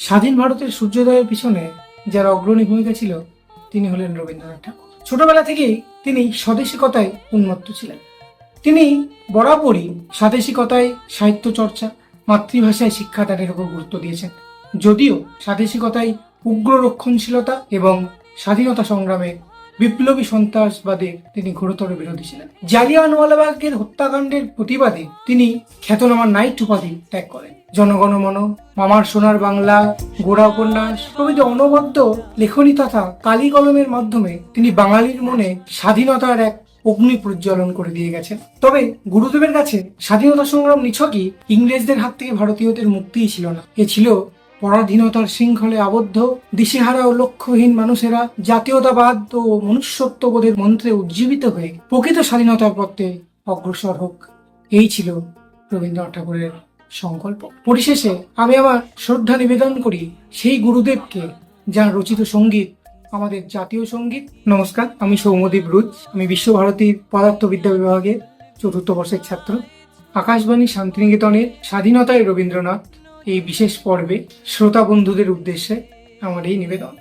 স্বাধীন ভারতের সূর্যোদয়ের পিছনে যার অগ্রণী ভূমিকা ছিল তিনি হলেন রবীন্দ্রনাথ ঠাকুর। ছোটবেলা থেকেই তিনি স্বদেশিকতায় উন্মত্ত ছিলেন। তিনি বরাবরই স্বাদেশিকতায় সাহিত্য চর্চা, মাতৃভাষায় শিক্ষাদানের উপর গুরুত্ব দিয়েছেন। যদিও স্বাদেশিকতায় উগ্র রক্ষণশীলতা এবং স্বাধীনতা সংগ্রামে বিপ্লবী সন্ত্রাসবাদের তিনি ঘোরতর বিরোধী ছিলেন। জালিয়ানওয়ালাবাগের হত্যাকাণ্ডের প্রতিবাদে তিনি খ্যাতনামা নাইট উপাধি ত্যাগ করেন। জনগণ মন, মামার সোনার বাংলা, গোড়া উপন্যাস প্রভৃতি অনবদ্য লেখনী তথা কালি কলমের মাধ্যমে তিনি বাঙালির মনে স্বাধীনতার এক অগ্নি প্রজ্বলন করে দিয়ে গেছেন। তবে গুরুদেবের কাছে স্বাধীনতা সংগ্রাম নিছকই ইংরেজদের হাত থেকে ভারতীয়দের মুক্তিই ছিল না, এ ছিল পরাধীনতার শৃঙ্খলে আবদ্ধ দিশেহারা ও লক্ষ্যহীন মানুষেরা জাতীয়তাবাদ ও মনুষ্যত্ববোধের মন্ত্রে উজ্জীবিত হয়ে প্রকৃত স্বাধীনতার পথে অগ্রসর হোক। এই ছিল রবীন্দ্রনাথ ঠাকুরের সংকল্প। পরিশেষে আমি আমার শ্রদ্ধা নিবেদন করি সেই গুরুদেবকে যার রচিত সঙ্গীত আমাদের জাতীয় সঙ্গীত। নমস্কার, আমি সৌম্যদীপ রুজ। আমি বিশ্বভারতীর পদার্থবিদ্যা বিভাগের 4র্থ বর্ষের ছাত্র। আকাশবাণী শান্তিনিকেতনের স্বাধীনতায় রবীন্দ্রনাথ এই বিশেষ পর্বে শ্রোতা বন্ধুদের উদ্দেশ্যে আমার এই নিবেদন।